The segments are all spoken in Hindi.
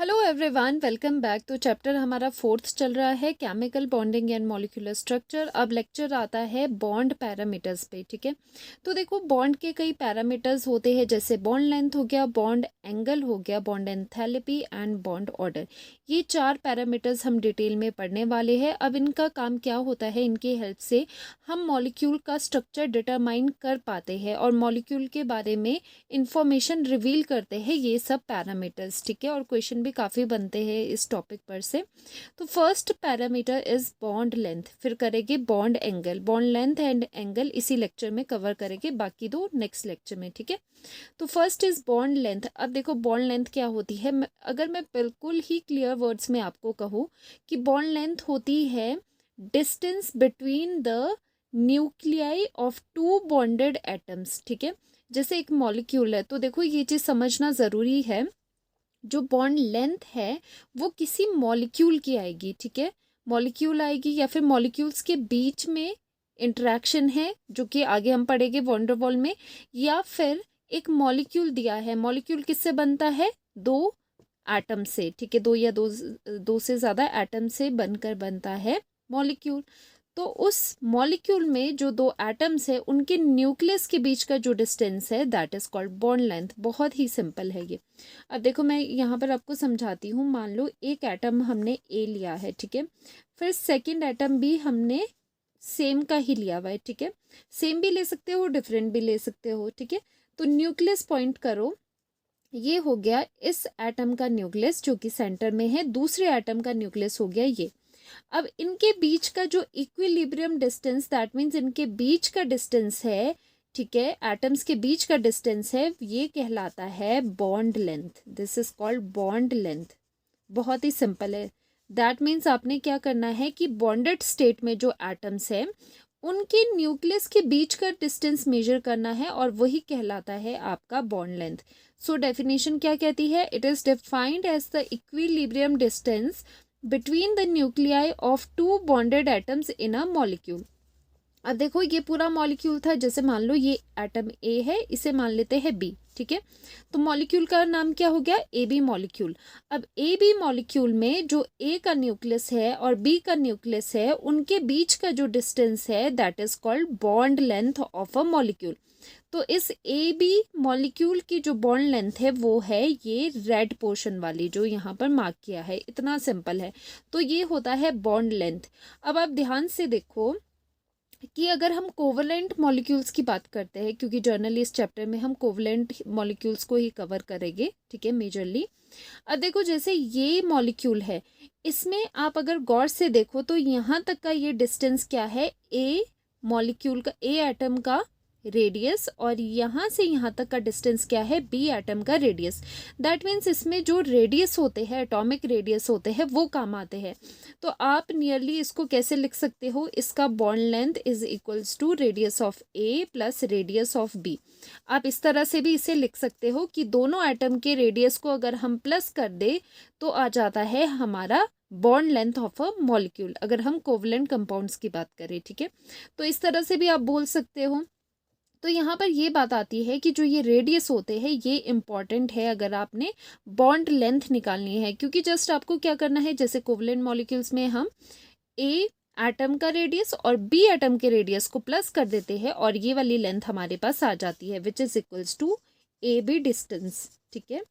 Hello everyone, welcome back. तो चैप्टर हमारा फोर्थ चल रहा है chemical bonding and molecular structure. अब लेक्चर आता है बॉन्ड पैरामीटर्स पे। ठीक है, तो देखो बॉन्ड के कई पैरामीटर्स होते हैं, जैसे बॉन्ड लेंथ हो गया, बॉन्ड एंगल हो गया, bond enthalpy and bond order. ये 4 पैरामीटर्स हम डिटेल में पढ़ने वाले हैं। अब इनका काम क्या होता है, इनकी हेल्प से हम मॉलिक्यूल का स्ट्रक्चर डिटरमाइन कर पाते हैं और मॉलिक्यूल के बारे में इंफॉर्मेशन रिवील करते हैं ये सब पैरामीटर्स। ठीक है, और क्वेश्चन भी काफ़ी बनते हैं इस टॉपिक पर से। तो first parameter is bond length, फिर करेंगे bond angle. Bond length and angle इसी लेक्चर में कवर करेंगे, बाकी दो नेक्स्ट लेक्चर में। ठीक है, तो फर्स्ट इज बॉन्ड लेंथ। अब देखो बॉन्ड लेंथ क्या होती है, अगर मैं बिल्कुल ही क्लियर वर्ड्स में आपको कहूँ कि बॉन्ड लेंथ होती है distance between the nuclei of two bonded atoms. ठीक है, जैसे एक मॉलिक्यूल है, तो देखो ये चीज़ समझना ज़रूरी है, जो बॉन्ड लेंथ है वो किसी मॉलिक्यूल की आएगी। ठीक है, मॉलिक्यूल आएगी या फिर मॉलिक्यूल्स के बीच में इंटरेक्शन है, जो कि आगे हम पढ़ेंगे वॉन्डरवॉल में, या फिर एक मॉलिक्यूल दिया है। मॉलिक्यूल किससे बनता है? दो एटम से। ठीक है, दो या दो से ज़्यादा एटम से बनकर बनता है मॉलिक्यूल। तो उस मॉलिक्यूल में जो दो एटम्स है उनके न्यूक्लियस के बीच का जो डिस्टेंस है that is called bond length. बहुत ही सिंपल है ये। अब देखो मैं यहाँ पर आपको समझाती हूँ। मान लो एक एटम हमने ए लिया है, ठीक है, फिर सेकंड एटम भी हमने सेम का ही लिया हुआ है। ठीक है, सेम भी ले सकते हो, डिफरेंट भी ले सकते हो। ठीक है, तो न्यूक्लियस पॉइंट करो, ये हो गया इस एटम का न्यूक्लियस जो कि सेंटर में है, दूसरे एटम का न्यूक्लियस हो गया ये। अब इनके बीच का जो इक्विलिब्रियम डिस्टेंस, दैट मीन्स इनके बीच का डिस्टेंस है, ठीक है, एटम्स के बीच का डिस्टेंस है, ये कहलाता है bond length. This is called bond length. बहुत ही सिंपल है। दैट मीन्स आपने क्या करना है कि बॉन्डेड स्टेट में जो एटम्स है उनके न्यूक्लियस के बीच का डिस्टेंस मेजर करना है और वही कहलाता है आपका बॉन्ड लेंथ। सो डेफिनेशन क्या कहती है? It is defined as the equilibrium distance between the nuclei of two bonded atoms in a molecule। अब देखो ये पूरा मॉलिक्यूल था, जैसे मान लो ये एटम ए है, इसे मान लेते हैं बी। ठीक है, तो मॉलिक्यूल का नाम क्या हो गया? A B molecule. अब ए बी मॉलिक्यूल में जो ए का न्यूक्लियस है और बी का न्यूक्लियस है उनके बीच का जो डिस्टेंस है that is called bond length of a molecule. तो इस ए बी मॉलिक्यूल की जो बॉन्ड लेंथ है वो है ये रेड पोर्शन वाली जो यहाँ पर मार्क किया है। इतना सिंपल है, तो ये होता है बॉन्ड लेंथ। अब आप ध्यान से देखो कि अगर हम कोवलेंट मॉलिक्यूल्स की बात करते हैं, क्योंकि जर्नली इस चैप्टर में हम कोवलेंट मॉलिक्यूल्स को ही कवर करेंगे, ठीक है, मेजरली। अब देखो जैसे ये मॉलिक्यूल है, इसमें आप अगर गौर से देखो तो यहाँ तक का ये डिस्टेंस क्या है? ए मॉलिक्यूल का, ए एटम का रेडियस, और यहाँ से यहाँ तक का डिस्टेंस क्या है? बी एटम का रेडियस। दैट मीन्स इसमें जो रेडियस होते हैं, एटॉमिक रेडियस होते हैं, वो काम आते हैं। तो आप नियरली इसको कैसे लिख सकते हो? इसका bond length is equals to radius of A plus radius of B. आप इस तरह से भी इसे लिख सकते हो कि दोनों एटम के रेडियस को अगर हम प्लस कर दे तो आ जाता है हमारा bond length of a molecule, अगर हम कोवलेंट कंपाउंड्स की बात करें। ठीक है, तो इस तरह से भी आप बोल सकते हो। तो यहाँ पर ये बात आती है कि जो ये रेडियस होते हैं ये इम्पॉर्टेंट है अगर आपने बॉन्ड लेंथ निकालनी है, क्योंकि जस्ट आपको क्या करना है, जैसे कोवलेंट मॉलिक्यूल्स में हम ए एटम का रेडियस और बी एटम के रेडियस को प्लस कर देते हैं और ये वाली लेंथ हमारे पास आ जाती है, which is equals to A B distance. ठीक है,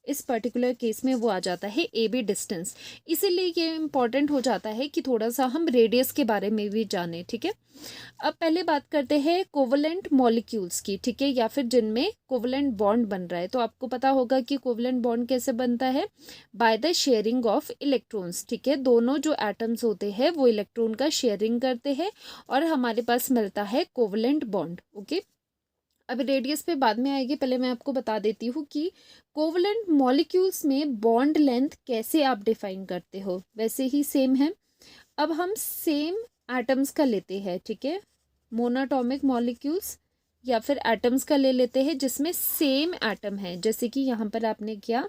इस पर्टिकुलर केस में वो आ जाता है ए बी डिस्टेंस। इसीलिए ये इम्पॉर्टेंट हो जाता है कि थोड़ा सा हम रेडियस के बारे में भी जाने। ठीक है, अब पहले बात करते हैं कोवलेंट मॉलिक्यूल्स की, ठीक है, या फिर जिनमें कोवलेंट बॉन्ड बन रहा है। तो आपको पता होगा कि कोवलेंट बॉन्ड कैसे बनता है? By the sharing of electrons. ठीक है, दोनों जो एटम्स होते हैं वो इलेक्ट्रॉन का शेयरिंग करते हैं और हमारे पास मिलता है कोवलेंट बॉन्ड। ओके, अब रेडियस पे बाद में आएगी, पहले मैं आपको बता देती हूँ कि कोवलेंट मॉलिक्यूल्स में बॉन्ड लेंथ कैसे आप डिफाइन करते हो। वैसे ही सेम है। अब हम सेम एटम्स का लेते हैं, ठीक है, मोनोटॉमिक मॉलिक्यूल्स या फिर एटम्स का ले लेते हैं जिसमें सेम एटम है। जैसे कि यहाँ पर आपने क्या,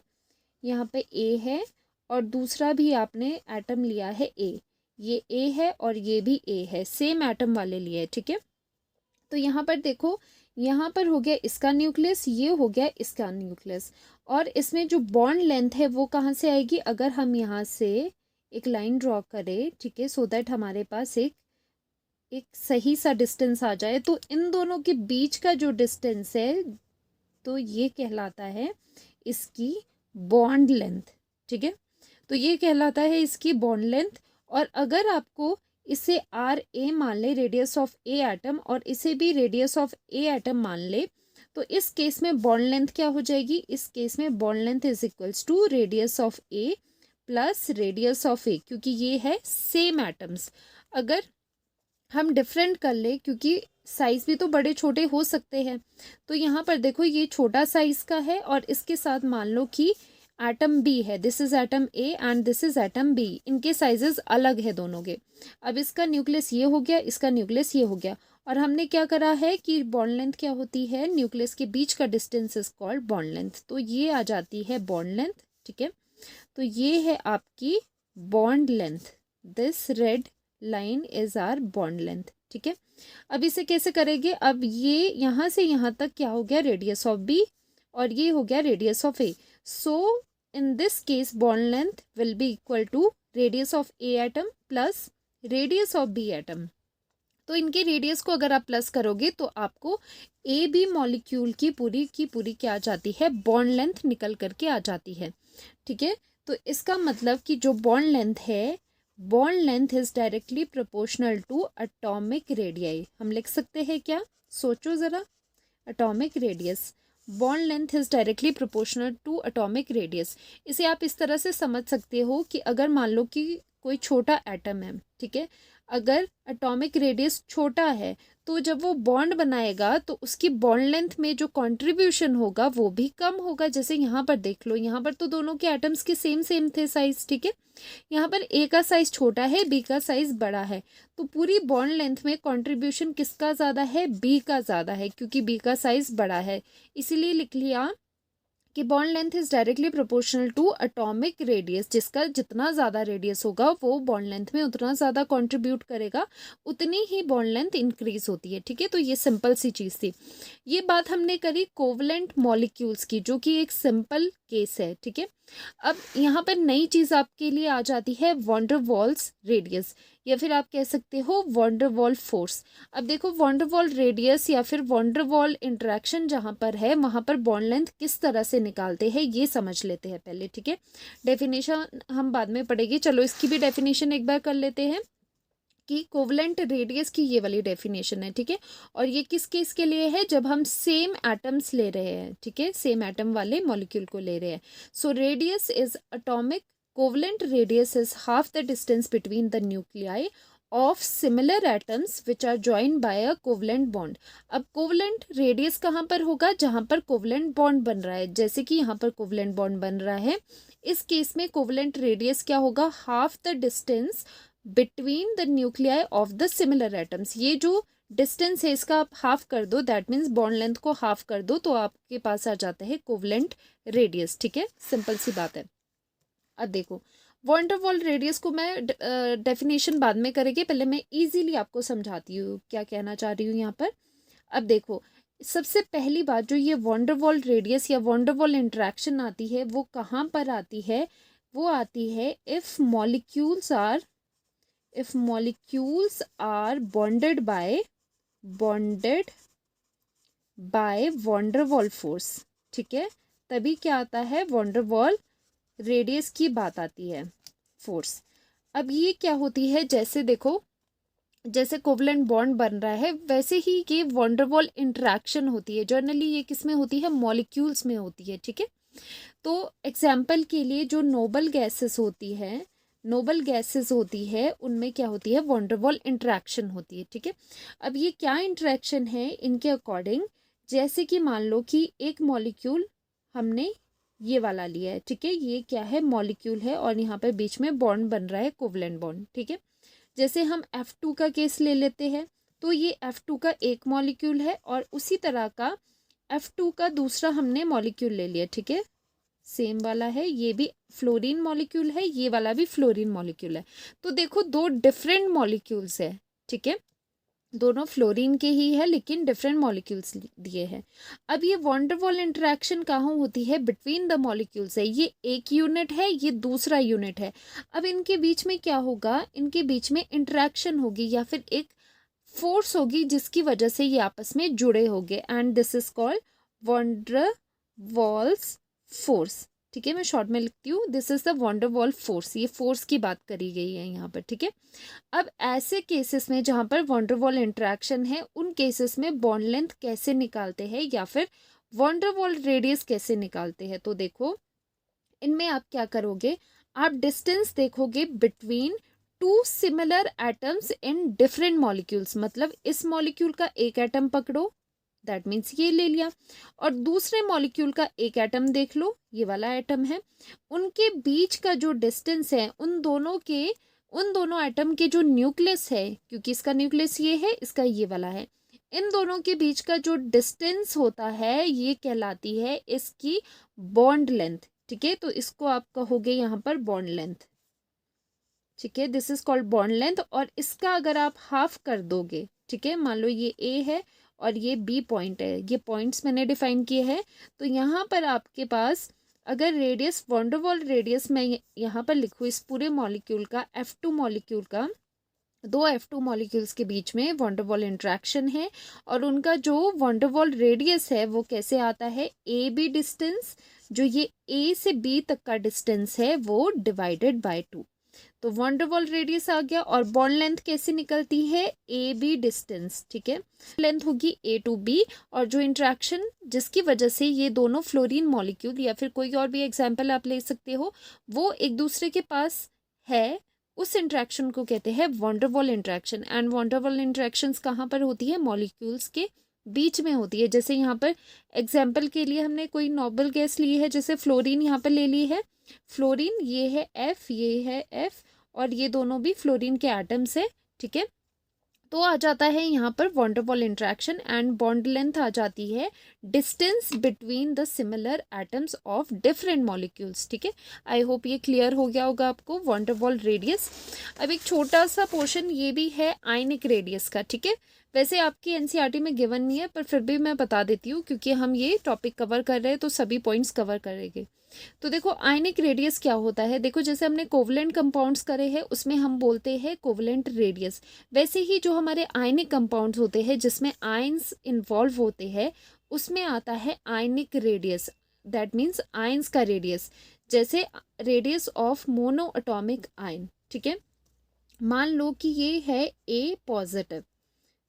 यहाँ पे ए है और दूसरा भी आपने एटम लिया है ए, ये ए है और ये भी ए है, सेम एटम वाले लिए। ठीक है, तो यहाँ पर देखो यहाँ पर हो गया इसका न्यूक्लियस, ये हो गया इसका न्यूक्लियस, और इसमें जो बॉन्ड लेंथ है वो कहाँ से आएगी, अगर हम यहाँ से एक लाइन ड्रॉ करें, ठीक है, सो दैट हमारे पास एक सही सा डिस्टेंस आ जाए, तो इन दोनों के बीच का जो डिस्टेंस है तो ये कहलाता है इसकी बॉन्ड लेंथ, ठीक है, तो ये कहलाता है इसकी बॉन्ड लेंथ। और अगर आपको इसे आर ए मान ले, रेडियस ऑफ ए एटम, और इसे भी रेडियस ऑफ ए एटम मान ले, तो इस केस में बॉन्ड लेंथ क्या हो जाएगी, इस केस में bond length is equals to radius of A plus radius of A, क्योंकि ये है सेम एटम्स। अगर हम डिफरेंट कर ले, क्योंकि साइज भी तो बड़े छोटे हो सकते हैं, तो यहाँ पर देखो ये छोटा साइज का है और इसके साथ मान लो कि एटम बी है, this is atom A and this is atom B, इनके साइजेस अलग है दोनों के। अब इसका न्यूक्लियस ये हो गया, इसका न्यूक्लियस ये हो गया, और हमने क्या करा है कि बॉन्ड लेंथ क्या होती है, न्यूक्लियस के बीच का distance is called bond length, तो ये आ जाती है बॉन्ड लेंथ, ठीक है। तो ये है आपकी bond length, this red line is our bond length, ठीक है। अब इसे कैसे करेंगे, अब ये यहाँ से यहाँ तक क्या हो गया, रेडियस ऑफ बी, और ये हो गया radius of A. So in this case bond length will be equal to radius of A atom plus radius of B atom. तो इनके रेडियस को अगर आप प्लस करोगे तो आपको ए बी मॉलिक्यूल की पूरी क्या आ जाती है, बॉन्ड लेंथ निकल करके आ जाती है, ठीक है। तो इसका मतलब कि जो बॉन्ड लेंथ है, bond length is directly proportional to atomic radii. हम लिख सकते हैं क्या, सोचो ज़रा, atomic radius, bond length is directly proportional to atomic radius. इसे आप इस तरह से समझ सकते हो कि अगर मान लो कि कोई छोटा एटम है, ठीक है, अगर एटॉमिक रेडियस छोटा है तो जब वो बॉन्ड बनाएगा तो उसकी बॉन्ड लेंथ में जो कंट्रीब्यूशन होगा वो भी कम होगा। जैसे यहाँ पर देख लो, यहाँ पर तो दोनों के एटम्स के सेम थे साइज, ठीक है, यहाँ पर ए का साइज छोटा है, बी का साइज बड़ा है, तो पूरी बॉन्ड लेंथ में कंट्रीब्यूशन किसका ज़्यादा है, बी का ज़्यादा है, क्योंकि बी का साइज बड़ा है। इसीलिए लिख लिया कि bond length is directly proportional to atomic radius, जिसका जितना ज़्यादा रेडियस होगा वो बॉन्ड लेंथ में उतना ज़्यादा कंट्रीब्यूट करेगा, उतनी ही बॉन्ड लेंथ इंक्रीज होती है, ठीक है। तो ये सिंपल सी चीज़ थी। ये बात हमने करी कोवलेंट मॉलिक्यूल्स की, जो कि एक सिंपल केस है, ठीक है। अब यहाँ पर नई चीज़ आपके लिए आ जाती है वॉन डर वाल्स रेडियस, या फिर आप कह सकते हो वॉन डर वाल फोर्स। अब देखो वॉन डर वाल रेडियस या फिर वॉन डर वाल इंटरेक्शन जहाँ पर है वहाँ पर बॉन्ड लेंथ किस तरह से निकालते हैं ये समझ लेते हैं पहले, ठीक है। डेफिनेशन हम बाद में पढ़ेंगे, चलो इसकी भी डेफिनेशन एक बार कर लेते हैं कि कोवलेंट रेडियस की ये वाली डेफिनेशन है, ठीक है। और ये किस केस के लिए है, जब हम सेम एटम्स ले रहे हैं, ठीक है, सेम एटम वाले मॉलिक्यूल को ले रहे हैं। So radius is atomic covalent radius is half the distance between the nuclei of similar atoms which are joined by a covalent bond. अब कोवलेंट रेडियस कहाँ पर होगा, जहाँ पर कोवलेंट बॉन्ड बन रहा है, जैसे कि यहाँ पर कोवलेंट बॉन्ड बन रहा है, इस केस में कोवलेंट रेडियस क्या होगा, half the distance between the nuclei of the similar atoms. ये जो डिस्टेंस है इसका आप हाफ कर दो, दैट मीन्स बॉन्ड लेंथ को हाफ कर दो, तो आपके पास आ जाता है कोवलेंट रेडियस, ठीक है, सिंपल सी बात है। अब देखो वॉन डर वाल रेडियस को मैं डेफिनेशन बाद में करेंगे, पहले मैं इजीली आपको समझाती हूँ क्या कहना चाह रही हूँ यहाँ पर। अब देखो सबसे पहली बात, जो ये वॉन डर वाल रेडियस या वॉन डर वाल इंटरेक्शन आती है वो कहाँ पर आती है, वो आती है if molecules are bonded by van der Waals force, ठीक है, तभी क्या आता है, वॉन डर वाल रेडियस की बात आती है, फोर्स। अब ये क्या होती है, जैसे देखो जैसे कोवलेंट बॉन्ड बन रहा है वैसे ही ये वॉन डर वाल इंटरेक्शन होती है, जनरली ये किस में होती है, मॉलिक्यूल्स में होती है, ठीक है। तो एग्जाम्पल के लिए जो नोबल गैसेस होती है उनमें क्या होती है, वॉन डर वाल इंटरेक्शन होती है, ठीक है। अब ये क्या इंटरेक्शन है, इनके अकॉर्डिंग जैसे कि मान लो कि एक मॉलिक्यूल हमने ये वाला लिया है, ठीक है, ये क्या है, मॉलिक्यूल है, और यहाँ पे बीच में बॉन्ड बन रहा है, कोवलेंट बॉन्ड, ठीक है। जैसे हम F2 का केस ले लेते हैं, तो ये F2 का एक मॉलिक्यूल है और उसी तरह का F2 का दूसरा हमने मॉलिक्यूल ले लिया, ठीक है, सेम वाला है, ये भी फ्लोरीन मॉलिक्यूल है, ये वाला भी फ्लोरीन मॉलिक्यूल है। तो देखो दो डिफरेंट मॉलिक्यूल्स है, ठीक है, दोनों फ्लोरीन के ही है लेकिन डिफरेंट मॉलिक्यूल्स दिए हैं। अब ये वॉन्डरवॉल इंटरेक्शन कहाँ होती है, बिटवीन द मॉलिक्यूल्स है। ये एक यूनिट है, ये दूसरा यूनिट है। अब इनके बीच में क्या होगा, इनके बीच में इंटरेक्शन होगी या फिर एक फोर्स होगी जिसकी वजह से ये आपस में जुड़े होंगे, and this is called van der Waals force. ठीक है, मैं शॉर्ट में लिखती हूँ, this is the van der Waal force. ये फोर्स की बात करी गई है यहाँ पर। ठीक है, अब ऐसे केसेस में जहाँ पर वॉन्डरवॉल इंटरेक्शन है, उन केसेस में बॉन्ड लेंथ कैसे निकालते हैं या फिर वॉन्डरवॉल रेडियस कैसे निकालते हैं। तो देखो, इनमें आप क्या करोगे, आप डिस्टेंस देखोगे between two similar atoms in different molecules. मतलब इस मॉलिक्यूल का एक एटम पकड़ो, दैट मीन्स ये ले लिया, और दूसरे मॉलिक्यूल का एक एटम देख लो, ये वाला एटम है। उनके बीच का जो डिस्टेंस है, उन दोनों एटम के जो न्यूक्लियस है, क्योंकि इसका न्यूक्लियस ये है, इसका ये वाला है, इन दोनों के बीच का जो डिस्टेंस होता है, ये कहलाती है इसकी बॉन्ड लेंथ। ठीक है, तो इसको आप कहोगे यहाँ पर बॉन्ड लेंथ। ठीक है, this is called bond length. और इसका अगर आप हाफ कर दोगे, ठीक है, मान लो ये ए है और ये बी पॉइंट है, ये पॉइंट्स मैंने डिफाइन किए हैं, तो यहाँ पर आपके पास अगर रेडियस, वॉन्डरवॉल रेडियस मैं यहाँ पर लिखूँ इस पूरे मॉलिक्यूल का, F2 मॉलिक्यूल का, दो F2 मॉलिक्यूल्स के बीच में वॉन्डरवॉल इंट्रैक्शन है, और उनका जो वॉन्डरवॉल रेडियस है वो कैसे आता है, ए बी डिस्टेंस, जो ये ए से बी तक का डिस्टेंस है वो डिवाइडेड बाय 2। तो वॉन्डरवॉल रेडियस आ गया। और बॉन्ड लेंथ कैसे निकलती है, ए बी डिस्टेंस। ठीक है, लेंथ होगी ए टू बी, और जो इंट्रैक्शन जिसकी वजह से ये दोनों फ्लोरीन मॉलिक्यूल या फिर कोई और भी एग्जाम्पल आप ले सकते हो, वो एक दूसरे के पास है, उस इंट्रैक्शन को कहते हैं van der Waals interaction. And van der Waals interactions कहाँ पर होती है, मॉलिक्यूल्स के बीच में होती है। जैसे यहाँ पर एग्जाम्पल के लिए हमने कोई नोबल गैस ली है, जैसे फ्लोरीन यहाँ पर ले ली है, फ्लोरीन ये है एफ, ये है एफ, और ये दोनों भी फ्लोरीन के एटम्स है। ठीक है, तो आ जाता है यहाँ पर van der Waal interaction, and bond length आ जाती है distance between the similar atoms of different molecules. ठीक है, आई होप ये क्लियर हो गया होगा आपको वॉन्डरवॉल रेडियस। अब एक छोटा सा पोर्शन ये भी है आयनिक रेडियस का। ठीक है, वैसे आपकी एनसीईआरटी में गिवन नहीं है, पर फिर भी मैं बता देती हूँ क्योंकि हम ये टॉपिक कवर कर रहे हैं तो सभी पॉइंट्स कवर करेंगे। तो देखो, आयनिक रेडियस क्या होता है, देखो जैसे हमने कोवलेंट कंपाउंड्स करे हैं उसमें हम बोलते हैं कोवलेंट रेडियस, वैसे ही जो हमारे आयनिक कंपाउंड्स होते हैं जिसमें आयंस इन्वॉल्व होते हैं, उसमें आता है ionic radius, that means ions का रेडियस। जैसे radius of mono atomic ion. ठीक है, मान लो कि ये है ए पॉजिटिव।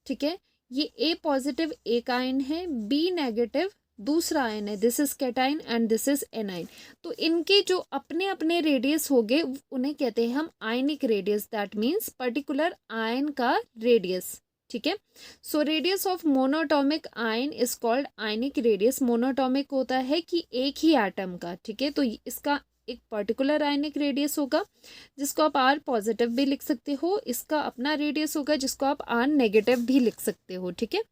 ठीक है, ये ए पॉजिटिव एक आयन है, बी नेगेटिव दूसरा आयन है, this is cation and this is A9. तो इनके जो अपने अपने रेडियस हो गए उन्हें कहते हैं हम ionic radius, that means particular ion का रेडियस। ठीक है, so radius of monoatomic ion is called ionic radius. Monoatomic होता है कि एक ही एटम का। ठीक है, तो इसका एक पर्टिकुलर आयनिक रेडियस होगा जिसको आप आर पॉजिटिव भी लिख सकते हो, इसका अपना रेडियस होगा जिसको आप आर नेगेटिव भी लिख सकते हो। ठीक है,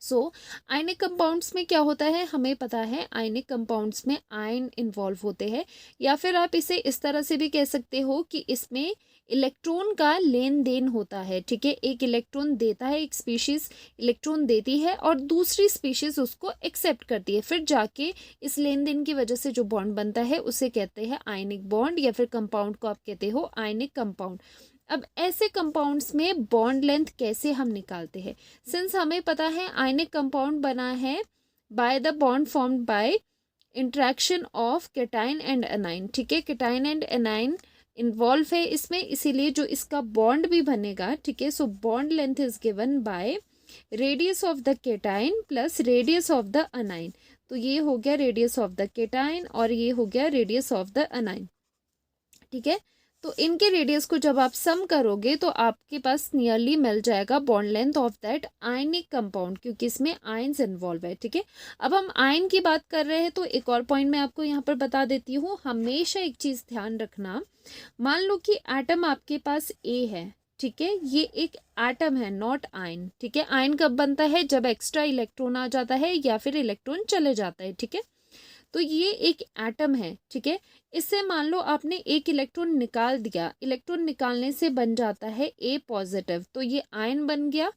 सो आयनिक कंपाउंड्स में क्या होता है, हमें पता है आयनिक कंपाउंड्स में आयन इन्वॉल्व होते हैं, या फिर आप इसे इस तरह से भी कह सकते हो कि इसमें इलेक्ट्रॉन का लेन देन होता है। ठीक है, एक इलेक्ट्रॉन देता है, एक स्पीशीज इलेक्ट्रॉन देती है और दूसरी स्पीशीज उसको एक्सेप्ट करती है, फिर जाके इस लेन देन की वजह से जो बॉन्ड बनता है उसे कहते हैं आयनिक बॉन्ड, या फिर कंपाउंड को आप कहते हो आयनिक कंपाउंड। अब ऐसे कंपाउंड्स में बॉन्ड लेंथ कैसे हम निकालते हैं, सिंस हमें पता है आयनिक कंपाउंड बना है by the bond formed by interaction of cation and A9. ठीक है, कैटाइन एंड एनाइन इन्वॉल्व है इसमें, इसीलिए जो इसका बॉन्ड भी बनेगा, ठीक है, so bond length is given by radius of the cation plus radius of the A9. तो ये हो गया रेडियस ऑफ द कैटाइन और ये हो गया रेडियस ऑफ द एनाइन। ठीक है, तो इनके रेडियस को जब आप सम करोगे तो आपके पास नियरली मिल जाएगा bond length of that ionic compound, क्योंकि इसमें आयंस इन्वॉल्व है। ठीक है, अब हम आयन की बात कर रहे हैं तो एक और पॉइंट मैं आपको यहाँ पर बता देती हूँ, हमेशा एक चीज ध्यान रखना, मान लो कि एटम आपके पास ए है। ठीक है, ये एक एटम है, नॉट आयन। ठीक है, आयन कब बनता है, जब एक्स्ट्रा इलेक्ट्रॉन आ जाता है या फिर इलेक्ट्रॉन चले जाता है। ठीक है, तो ये एक एटम है। ठीक है, इससे मान लो आपने एक इलेक्ट्रॉन निकाल दिया, इलेक्ट्रॉन निकालने से बन जाता है ए पॉजिटिव, तो ये आयन बन गया।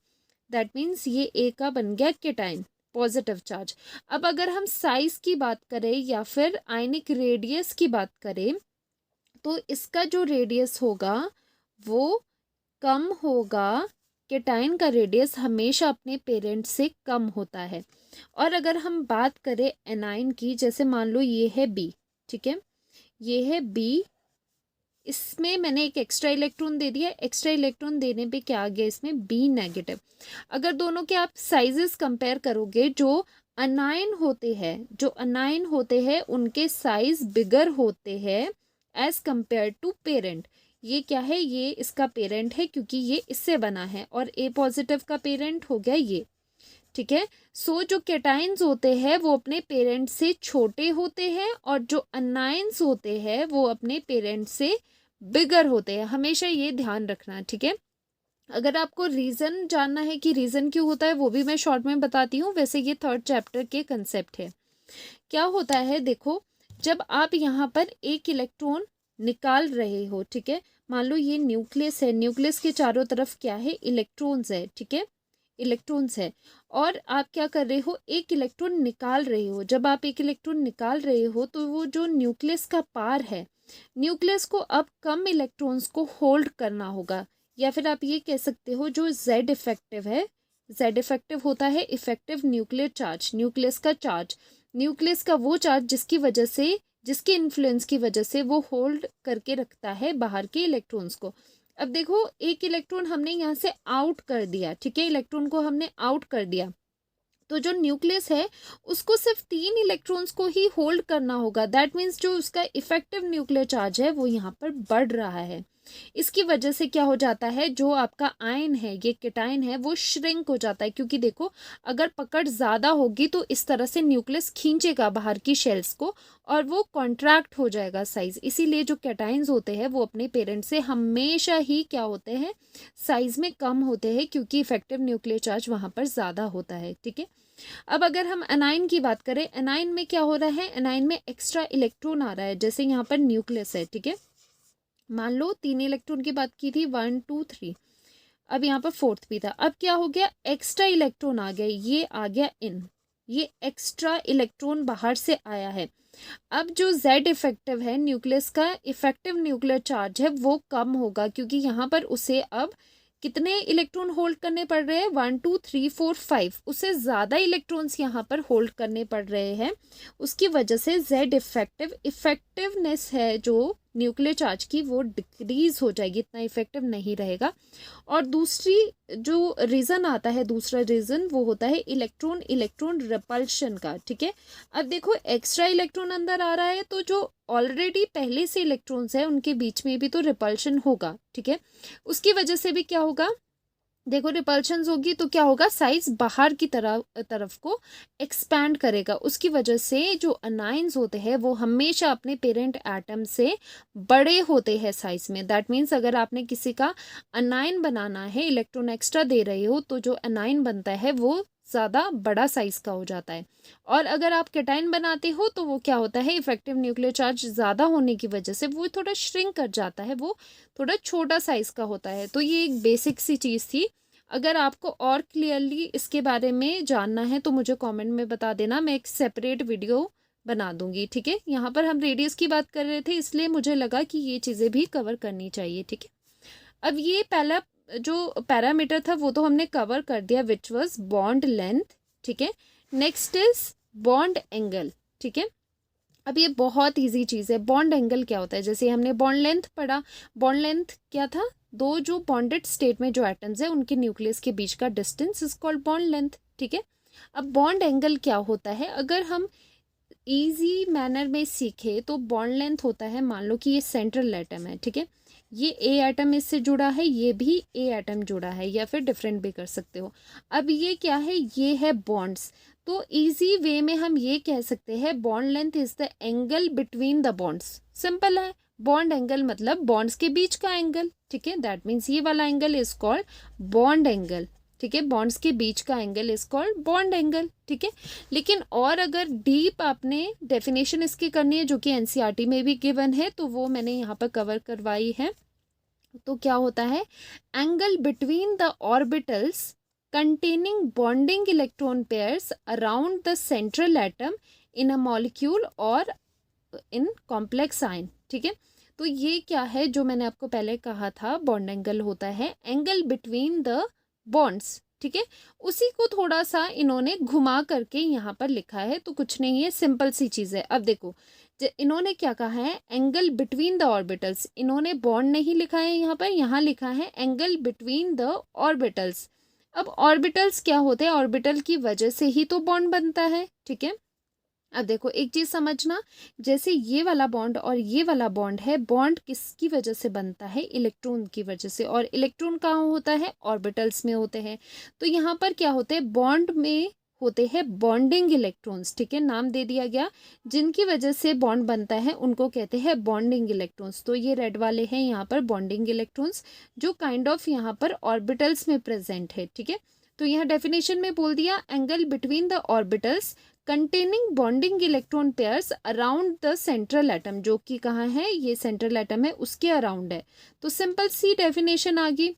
दैट मीन्स ये ए का बन गया केटाइन, पॉजिटिव चार्ज। अब अगर हम साइज की बात करें या फिर आयनिक रेडियस की बात करें, तो इसका जो रेडियस होगा वो कम होगा। केटाइन का रेडियस हमेशा अपने पेरेंट से कम होता है। और अगर हम बात करें एनाइन की, जैसे मान लो ये है बी, ठीक है, ये है बी, इसमें मैंने एक एक्स्ट्रा इलेक्ट्रॉन दे दिया। एक्स्ट्रा इलेक्ट्रॉन देने पे क्या आ गया इसमें, बी नेगेटिव। अगर दोनों के आप साइजेस कंपेयर करोगे, जो अनाइन होते हैं उनके साइज बिगर होते हैं एज कंपेयर टू पेरेंट। ये क्या है, ये इसका पेरेंट है क्योंकि ये इससे बना है, और ए पॉजिटिव का पेरेंट हो गया ये, ठीक है। सो जो केटाइन्स होते हैं वो अपने पेरेंट से छोटे होते हैं, और जो अनाइंस होते हैं वो अपने पेरेंट से बिगर होते हैं। हमेशा ये ध्यान रखना, ठीक है। अगर आपको रीज़न जानना है कि रीज़न क्यों होता है, वो भी मैं शॉर्ट में बताती हूँ। वैसे ये 3rd चैप्टर के कंसेप्ट है। क्या होता है देखो, जब आप यहाँ पर एक इलेक्ट्रॉन निकाल रहे हो, ठीक है, मान लो ये न्यूक्लियस है, न्यूक्लियस के चारों तरफ क्या है, इलेक्ट्रॉन्स है, ठीक है, इलेक्ट्रॉन्स है, और आप क्या कर रहे हो, एक इलेक्ट्रॉन निकाल रहे हो। जब आप एक इलेक्ट्रॉन निकाल रहे हो तो वो जो न्यूक्लियस का पार है, न्यूक्लियस को अब कम इलेक्ट्रॉन्स को होल्ड करना होगा। या फिर आप ये कह सकते हो जो जेड इफेक्टिव है, जेड इफेक्टिव होता है इफेक्टिव न्यूक्लियर चार्ज, न्यूक्लियस का चार्ज, न्यूक्लियस का वो चार्ज जिसकी वजह से, जिसके इन्फ्लुएंस की वजह से वो होल्ड करके रखता है बाहर के इलेक्ट्रॉन्स को। अब देखो एक इलेक्ट्रॉन हमने यहाँ से आउट कर दिया, ठीक है, इलेक्ट्रॉन को हमने आउट कर दिया, तो जो न्यूक्लियस है उसको सिर्फ 3 इलेक्ट्रॉन्स को ही होल्ड करना होगा। दैट मीन्स जो उसका इफेक्टिव न्यूक्लियर चार्ज है वो यहाँ पर बढ़ रहा है। इसकी वजह से क्या हो जाता है, जो आपका आयन है, ये केटाइन है, वो श्रिंक हो जाता है। क्योंकि देखो अगर पकड़ ज़्यादा होगी तो इस तरह से न्यूक्लियस खींचेगा बाहर की शेल्स को, और वो कॉन्ट्रैक्ट हो जाएगा साइज। इसीलिए जो केटाइन्स होते हैं वो अपने पेरेंट से हमेशा ही क्या होते हैं, साइज में कम होते हैं, क्योंकि इफेक्टिव न्यूक्लियर चार्ज वहाँ पर ज़्यादा होता है, ठीक है। अब अगर हम एनाइन की बात करें, एनाइन में क्या हो रहा है, एनाइन में एक्स्ट्रा इलेक्ट्रॉन आ रहा है। जैसे यहाँ पर न्यूक्लियस है, ठीक है, मान लो 3 इलेक्ट्रॉन की बात की थी, 1 2 3, अब यहाँ पर 4th भी था। अब क्या हो गया, एक्स्ट्रा इलेक्ट्रॉन आ गया, ये आ गया इन, ये एक्स्ट्रा इलेक्ट्रॉन बाहर से आया है। अब जो जेड इफेक्टिव है, न्यूक्लियस का इफेक्टिव न्यूक्लियर चार्ज है, वो कम होगा, क्योंकि यहाँ पर उसे अब कितने इलेक्ट्रॉन होल्ड करने पड़ रहे हैं, 1 2 3 4 5, उससे ज़्यादा इलेक्ट्रॉन्स यहाँ पर होल्ड करने पड़ रहे हैं। उसकी वजह से जेड इफेक्टिवनेस है जो न्यूक्लियर चार्ज की, वो डिक्रीज हो जाएगी, इतना इफेक्टिव नहीं रहेगा। और दूसरी जो रीज़न आता है, दूसरा रीज़न वो होता है इलेक्ट्रॉन इलेक्ट्रॉन रिपल्शन का, ठीक है। अब देखो एक्स्ट्रा इलेक्ट्रॉन अंदर आ रहा है, तो जो ऑलरेडी पहले से इलेक्ट्रॉन्स है उनके बीच में भी तो रिपल्शन होगा, ठीक है। उसकी वजह से भी क्या होगा, देखो रिपल्शंस होगी तो क्या होगा, साइज बाहर की तरफ को एक्सपैंड करेगा। उसकी वजह से जो अनाइंस होते हैं वो हमेशा अपने पेरेंट एटम से बड़े होते हैं साइज में। दैट मीन्स अगर आपने किसी का अनाइन बनाना है, इलेक्ट्रॉन एक्स्ट्रा दे रहे हो, तो जो अनाइन बनता है वो ज़्यादा बड़ा साइज का हो जाता है। और अगर आप केटाइन बनाते हो तो वो क्या होता है, इफेक्टिव न्यूक्लियर चार्ज ज़्यादा होने की वजह से वो थोड़ा श्रिंक कर जाता है, वो थोड़ा छोटा साइज का होता है। तो ये एक बेसिक सी चीज़ थी। अगर आपको और क्लियरली इसके बारे में जानना है तो मुझे कमेंट में बता देना, मैं एक सेपरेट वीडियो बना दूंगी, ठीक है। यहाँ पर हम रेडियस की बात कर रहे थे, इसलिए मुझे लगा कि ये चीज़ें भी कवर करनी चाहिए, ठीक है। अब ये पहला जो पैरामीटर था वो तो हमने कवर कर दिया, विच वॉज बॉन्ड लेंथ, ठीक है। नेक्स्ट इज बॉन्ड एंगल, ठीक है। अब ये बहुत इजी चीज़ है, बॉन्ड एंगल क्या होता है। जैसे हमने बॉन्ड लेंथ पढ़ा, बॉन्ड लेंथ क्या था, दो जो बॉन्डेड स्टेट में जो एटम्स है उनके न्यूक्लियस के बीच का distance is called bond length, ठीक है। अब बॉन्ड एंगल क्या होता है, अगर हम इजी मैनर में सीखे तो बॉन्ड लेंथ होता है, मान लो कि ये सेंट्रल एटम है, ठीक है, ये ए एटम इससे जुड़ा है, ये भी ए एटम जुड़ा है, या फिर डिफरेंट भी कर सकते हो। अब ये क्या है, ये है बॉन्ड्स। तो इजी वे में हम ये कह सकते हैं bond length is the angle between the bonds. Simple है, बॉन्ड एंगल मतलब बॉन्ड्स के बीच का एंगल, ठीक है। दैट मीन्स ये वाला angle is called bond angle, ठीक है। बॉन्ड्स के बीच का angle is called bond angle, ठीक है। लेकिन और अगर डीप आपने डेफिनेशन इसकी करनी है जो कि एनसीईआरटी में भी गिवन है, तो वो मैंने यहाँ पर कवर करवाई है। तो क्या होता है, angle between the orbitals containing bonding electron pairs around the central atom in a molecule or in complex ion। ठीक है, तो ये क्या है जो मैंने आपको पहले कहा था, बॉन्ड एंगल होता है एंगल बिटवीन द बॉन्ड्स। ठीक है, उसी को थोड़ा सा इन्होंने घुमा करके यहाँ पर लिखा है, तो कुछ नहीं है, सिंपल सी चीज़ है। अब देखो इन्होंने क्या कहा है, एंगल बिटवीन द ऑर्बिटल्स, इन्होंने बॉन्ड नहीं लिखा है यहाँ पर, यहाँ लिखा है एंगल बिटवीन द ऑर्बिटल्स। अब ऑर्बिटल्स क्या होते हैं, ऑर्बिटल की वजह से ही तो बॉन्ड बनता है। ठीक है, अब देखो एक चीज समझना, जैसे ये वाला बॉन्ड और ये वाला बॉन्ड है, बॉन्ड किसकी वजह से बनता है, इलेक्ट्रॉन की वजह से, और इलेक्ट्रॉन कहाँ होता है, ऑर्बिटल्स में होते हैं। तो यहाँ पर क्या होते हैं, बॉन्ड में होते हैं बॉन्डिंग इलेक्ट्रॉन्स। ठीक है, नाम दे दिया गया, जिनकी वजह से बॉन्ड बनता है उनको कहते हैं बॉन्डिंग इलेक्ट्रॉन्स। तो ये रेड वाले हैं यहाँ पर बॉन्डिंग इलेक्ट्रॉन्स, जो काइंड ऑफ यहाँ पर ऑर्बिटल्स में प्रेजेंट है। ठीक है, तो यहाँ डेफिनेशन में बोल दिया, angle between the orbitals containing bonding electron pairs around the central atom, जो कि कहाँ है, ये सेंट्रल एटम है उसके अराउंड है। तो सिंपल सी डेफिनेशन आ गई,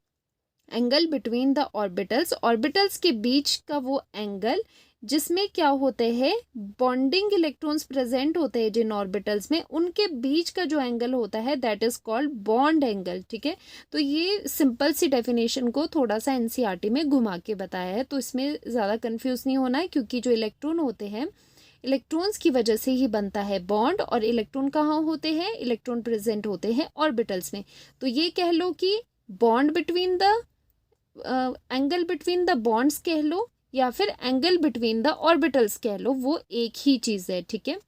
angle between the orbitals, orbitals के बीच का वो एंगल जिसमें क्या होते हैं, बॉन्डिंग इलेक्ट्रॉन्स प्रेजेंट होते हैं जिन ऑर्बिटल्स में, उनके बीच का जो एंगल होता है that is called bond angle. ठीक है, तो ये सिंपल सी डेफिनेशन को थोड़ा सा एनसीईआरटी में घुमा के बताया है, तो इसमें ज़्यादा कंफ्यूज नहीं होना है, क्योंकि जो इलेक्ट्रॉन होते हैं, इलेक्ट्रॉन्स की वजह से ही बनता है बॉन्ड, और इलेक्ट्रॉन कहाँ होते हैं, इलेक्ट्रॉन प्रेजेंट होते हैं ऑर्बिटल्स में। तो ये कह लो कि bond between the angle between the bonds कह लो, या फिर एंगल बिटवीन द ऑर्बिटल्स कह लो, वो एक ही चीज़ है। ठीक है,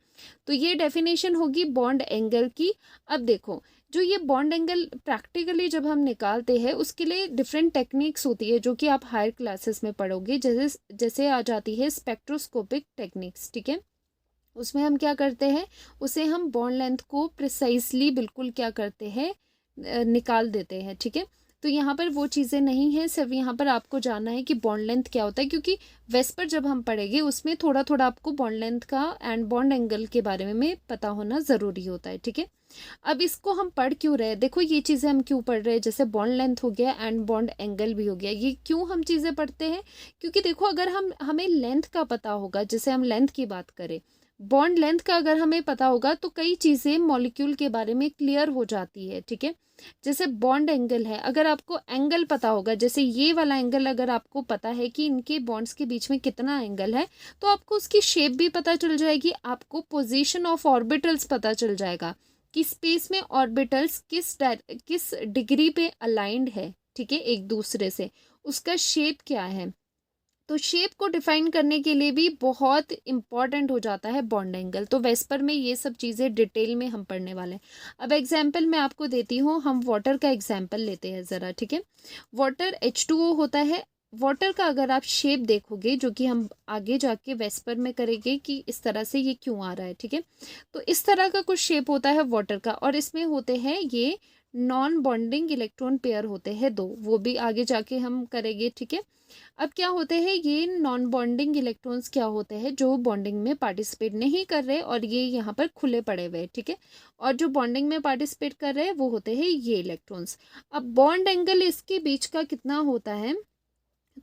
तो ये डेफिनेशन होगी बॉन्ड एंगल की। अब देखो, जो ये बॉन्ड एंगल प्रैक्टिकली जब हम निकालते हैं उसके लिए डिफरेंट टेक्निक्स होती है, जो कि आप हायर क्लासेस में पढ़ोगे, जैसे जैसे आ जाती है स्पेक्ट्रोस्कोपिक टेक्निक्स। ठीक है, उसमें हम क्या करते हैं, उसे हम बॉन्ड लेंथ को प्रिसाइसली बिल्कुल क्या करते हैं, निकाल देते हैं। ठीक है, तो यहाँ पर वो चीज़ें नहीं हैं, सिर्फ यहाँ पर आपको जानना है कि बॉन्ड लेंथ क्या होता है, क्योंकि वेस्पर जब हम पढ़ेंगे उसमें थोड़ा थोड़ा आपको बॉन्ड लेंथ का एंड बॉन्ड एंगल के बारे में पता होना ज़रूरी होता है। ठीक है, अब इसको हम पढ़ क्यों रहे हैं, देखो ये चीज़ें हम क्यों पढ़ रहे हैं, जैसे बॉन्ड लेंथ हो गया एंड बॉन्ड एंगल भी हो गया, ये क्यों हम चीज़ें पढ़ते हैं, क्योंकि देखो अगर हमें लेंथ का पता होगा, जैसे हम लेंथ की बात करें, बॉन्ड लेंथ का अगर हमें पता होगा तो कई चीज़ें मॉलिक्यूल के बारे में क्लियर हो जाती है। ठीक है, जैसे बॉन्ड एंगल है, अगर आपको एंगल पता होगा, जैसे ये वाला एंगल अगर आपको पता है कि इनके बॉन्ड्स के बीच में कितना एंगल है, तो आपको उसकी शेप भी पता चल जाएगी, आपको पोजीशन ऑफ ऑर्बिटल्स पता चल जाएगा कि स्पेस में ऑर्बिटल्स किस डिग्री पे अलाइंड है। ठीक है, एक दूसरे से, उसका शेप क्या है, तो शेप को डिफाइन करने के लिए भी बहुत इंपॉर्टेंट हो जाता है बॉन्ड एंगल। तो वेस्पर में ये सब चीज़ें डिटेल में हम पढ़ने वाले हैं। अब एग्जाम्पल मैं आपको देती हूँ, हम वाटर का एग्जाम्पल लेते हैं ज़रा। ठीक है, वाटर H2O होता है, वाटर का अगर आप शेप देखोगे, जो कि हम आगे जाके वेस्पर में करेंगे कि इस तरह से ये क्यों आ रहा है। ठीक है, तो इस तरह का कुछ शेप होता है वाटर का, और इसमें होते हैं ये नॉन बॉन्डिंग इलेक्ट्रॉन पेयर होते हैं दो, वो भी आगे जाके हम करेंगे। ठीक है, अब क्या होते हैं, ये नॉन बॉन्डिंग इलेक्ट्रॉन्स क्या होते हैं, जो बॉन्डिंग में पार्टिसिपेट नहीं कर रहे और ये यहाँ पर खुले पड़े हुए। ठीक है, और जो बॉन्डिंग में पार्टिसिपेट कर रहे हैं वो होते हैं ये इलेक्ट्रॉन्स। अब बॉन्ड एंगल इसके बीच का कितना होता है,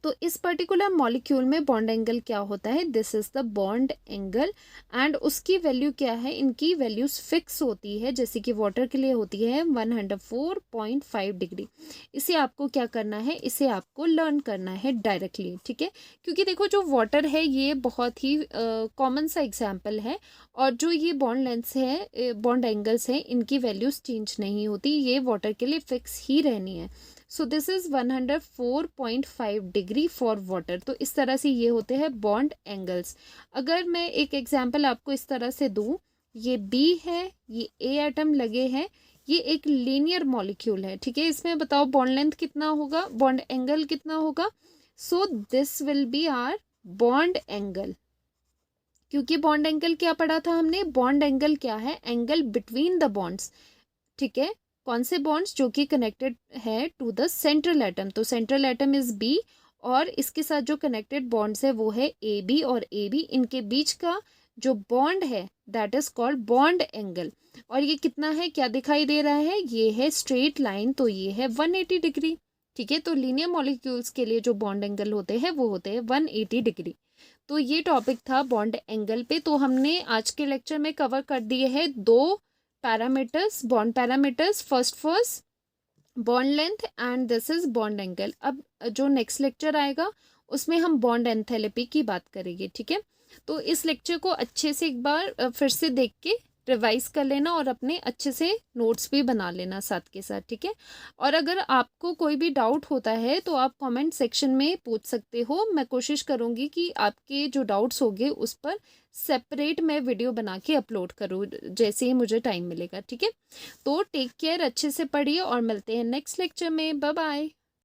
तो इस पर्टिकुलर मॉलिक्यूल में बॉन्ड एंगल क्या होता है, this is the bond angle, and उसकी वैल्यू क्या है, इनकी वैल्यूज फिक्स होती है, जैसे कि वाटर के लिए होती है 104.5 डिग्री। इसे आपको क्या करना है, इसे आपको लर्न करना है डायरेक्टली। ठीक है, क्योंकि देखो जो वाटर है ये बहुत ही कॉमन सा एग्जाम्पल है, और जो ये बॉन्ड लेंथ्स है, बॉन्ड एंगल्स हैं, इनकी वैल्यूज चेंज नहीं होती, ये वाटर के लिए फिक्स ही रहनी है। So this is 104.5 degree for water. तो इस तरह से ये होते हैं बॉन्ड एंगल्स। अगर मैं एक एग्जांपल आपको इस तरह से दूं, ये बी है, ये ए एटम लगे हैं, ये एक लीनियर मॉलिक्यूल है। ठीक है, इसमें बताओ बॉन्ड लेंथ कितना होगा, बॉन्ड एंगल कितना होगा। So this will be our bond angle, क्योंकि बॉन्ड एंगल क्या पढ़ा था हमने, बॉन्ड एंगल क्या है, एंगल बिटवीन द बॉन्ड्स। ठीक है, कौन से बॉन्ड्स, जो कि कनेक्टेड है टू द सेंट्रल एटम, तो सेंट्रल एटम इज बी, और इसके साथ जो कनेक्टेड बॉन्ड्स है वो है ए बी और ए बी, इनके बीच का जो बॉन्ड है that is called bond angle. और ये कितना है, क्या दिखाई दे रहा है, ये है स्ट्रेट लाइन, तो ये है 180 डिग्री। ठीक है। तो लीनियर मॉलिक्यूल्स के लिए जो बॉन्ड एंगल होते हैं वो होते हैं 180 डिग्री। तो ये टॉपिक था बॉन्ड एंगल पे। तो हमने आज के लेक्चर में कवर कर दिए हैं 2 parameters, bond parameters. First bond length and this is bond angle. अब जो नेक्स्ट लेक्चर आएगा उसमें हम बॉन्ड एंथैल्पी की बात करेंगे, ठीक है। तो इस लेक्चर को अच्छे से एक बार फिर से देख के रिवाइज कर लेना और अपने अच्छे से नोट्स भी बना लेना साथ के साथ, ठीक है। और अगर आपको कोई भी डाउट होता है तो आप कमेंट सेक्शन में पूछ सकते हो। मैं कोशिश करूँगी कि आपके जो डाउट्स होंगे उस पर सेपरेट मैं वीडियो बना के अपलोड करूँ जैसे ही मुझे टाइम मिलेगा, ठीक है। तो टेक केयर, अच्छे से पढ़िए और मिलते हैं नेक्स्ट लेक्चर में। Bye bye.